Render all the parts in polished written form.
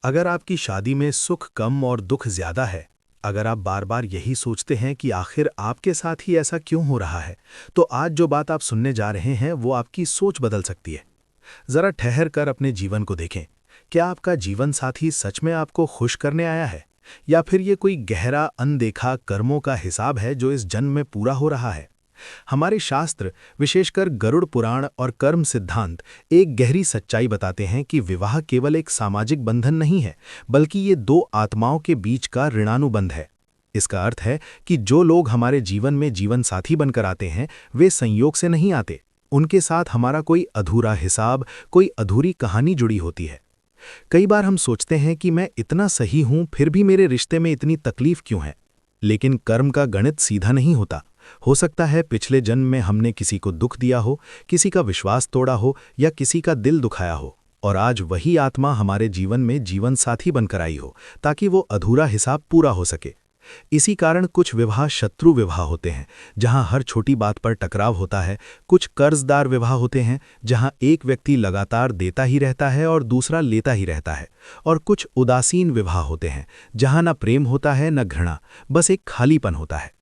अगर आपकी शादी में सुख कम और दुख ज्यादा है, अगर आप बार बार यही सोचते हैं कि आखिर आपके साथ ही ऐसा क्यों हो रहा है, तो आज जो बात आप सुनने जा रहे हैं वो आपकी सोच बदल सकती है। जरा ठहर कर अपने जीवन को देखें। क्या आपका जीवन साथी सच में आपको खुश करने आया है, या फिर ये कोई गहरा अनदेखा कर्मों का हिसाब है जो इस जन्म में पूरा हो रहा है? हमारे शास्त्र, विशेषकर गरुड़ पुराण और कर्म सिद्धांत, एक गहरी सच्चाई बताते हैं कि विवाह केवल एक सामाजिक बंधन नहीं है, बल्कि ये दो आत्माओं के बीच का ऋणानुबंध है। इसका अर्थ है कि जो लोग हमारे जीवन में जीवन साथी बनकर आते हैं, वे संयोग से नहीं आते। उनके साथ हमारा कोई अधूरा हिसाब, कोई अधूरी कहानी जुड़ी होती है। कई बार हम सोचते हैं कि मैं इतना सही हूं, फिर भी मेरे रिश्ते में इतनी तकलीफ क्यों है। लेकिन कर्म का गणित सीधा नहीं होता। हो सकता है पिछले जन्म में हमने किसी को दुख दिया हो, किसी का विश्वास तोड़ा हो, या किसी का दिल दुखाया हो, और आज वही आत्मा हमारे जीवन में जीवन साथी बनकर आई हो, ताकि वो अधूरा हिसाब पूरा हो सके। इसी कारण कुछ विवाह शत्रु विवाह होते हैं, जहां हर छोटी बात पर टकराव होता है। कुछ कर्जदार विवाह होते हैं, जहां एक व्यक्ति लगातार देता ही रहता है और दूसरा लेता ही रहता है। और कुछ उदासीन विवाह होते हैं, जहां न प्रेम होता है न घृणा, बस एक खालीपन होता है।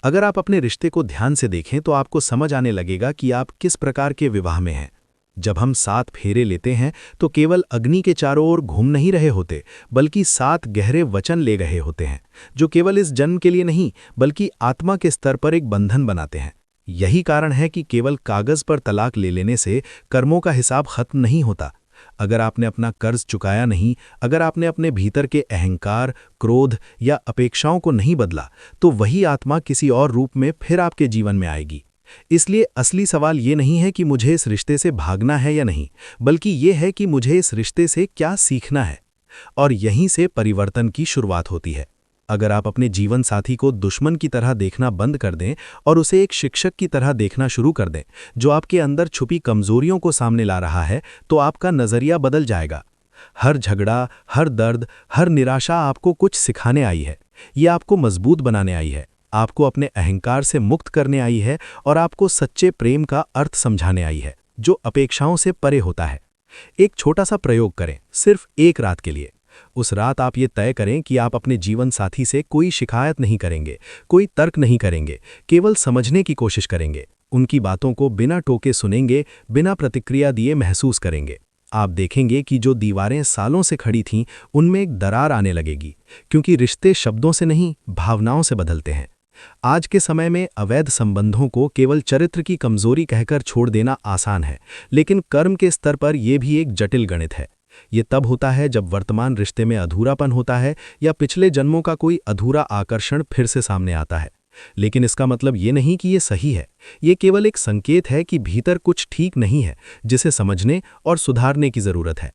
अगर आप अपने रिश्ते को ध्यान से देखें तो आपको समझ आने लगेगा कि आप किस प्रकार के विवाह में हैं। जब हम 7 फेरे लेते हैं तो केवल अग्नि के चारों ओर घूम नहीं रहे होते, बल्कि 7 गहरे वचन ले गए होते हैं, जो केवल इस जन्म के लिए नहीं, बल्कि आत्मा के स्तर पर एक बंधन बनाते हैं। यही कारण है कि केवल कागज पर तलाक ले लेने से कर्मों का हिसाब खत्म नहीं होता। अगर आपने अपना कर्ज चुकाया नहीं, अगर आपने अपने भीतर के अहंकार, क्रोध या अपेक्षाओं को नहीं बदला, तो वही आत्मा किसी और रूप में फिर आपके जीवन में आएगी। इसलिए असली सवाल ये नहीं है कि मुझे इस रिश्ते से भागना है या नहीं, बल्कि ये है कि मुझे इस रिश्ते से क्या सीखना है। और यहीं से परिवर्तन की शुरुआत होती है। अगर आप अपने जीवन साथी को दुश्मन की तरह देखना बंद कर दें और उसे एक शिक्षक की तरह देखना शुरू कर दें, जो आपके अंदर छुपी कमजोरियों को सामने ला रहा है, तो आपका नजरिया बदल जाएगा। हर झगड़ा, हर दर्द, हर निराशा आपको कुछ सिखाने आई है। ये आपको मजबूत बनाने आई है, आपको अपने अहंकार से मुक्त करने आई है, और आपको सच्चे प्रेम का अर्थ समझाने आई है, जो अपेक्षाओं से परे होता है। एक छोटा सा प्रयोग करें, सिर्फ एक रात के लिए। उस रात आप ये तय करें कि आप अपने जीवन साथी से कोई शिकायत नहीं करेंगे, कोई तर्क नहीं करेंगे, केवल समझने की कोशिश करेंगे। उनकी बातों को बिना टोके सुनेंगे, बिना प्रतिक्रिया दिए महसूस करेंगे। आप देखेंगे कि जो दीवारें सालों से खड़ी थीं, उनमें एक दरार आने लगेगी, क्योंकि रिश्ते शब्दों से नहीं, भावनाओं से बदलते हैं। आज के समय में अवैध संबंधों को केवल चरित्र की कमजोरी कहकर छोड़ देना आसान है, लेकिन कर्म के स्तर पर यह भी एक जटिल गणित है। ये तब होता है जब वर्तमान रिश्ते में अधूरापन होता है, या पिछले जन्मों का कोई अधूरा आकर्षण फिर से सामने आता है। लेकिन इसका मतलब ये नहीं कि ये सही है। ये केवल एक संकेत है कि भीतर कुछ ठीक नहीं है, जिसे समझने और सुधारने की जरूरत है।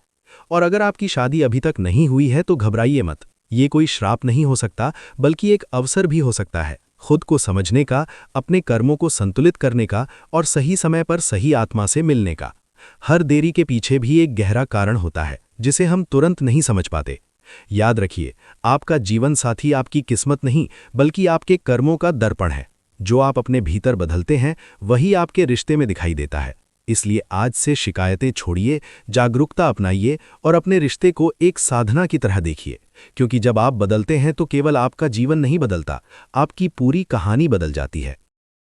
और अगर आपकी शादी अभी तक नहीं हुई है तो घबराइए मत। ये कोई श्राप नहीं हो सकता, बल्कि एक अवसर भी हो सकता है, खुद को समझने का, अपने कर्मों को संतुलित करने का, और सही समय पर सही आत्मा से मिलने का। हर देरी के पीछे भी एक गहरा कारण होता है, जिसे हम तुरंत नहीं समझ पाते। याद रखिए, आपका जीवन साथी आपकी किस्मत नहीं, बल्कि आपके कर्मों का दर्पण है। जो आप अपने भीतर बदलते हैं, वही आपके रिश्ते में दिखाई देता है। इसलिए आज से शिकायतें छोड़िए, जागरूकता अपनाइए, और अपने रिश्ते को एक साधना की तरह देखिए। क्योंकि जब आप बदलते हैं तो केवल आपका जीवन नहीं बदलता, आपकी पूरी कहानी बदल जाती है।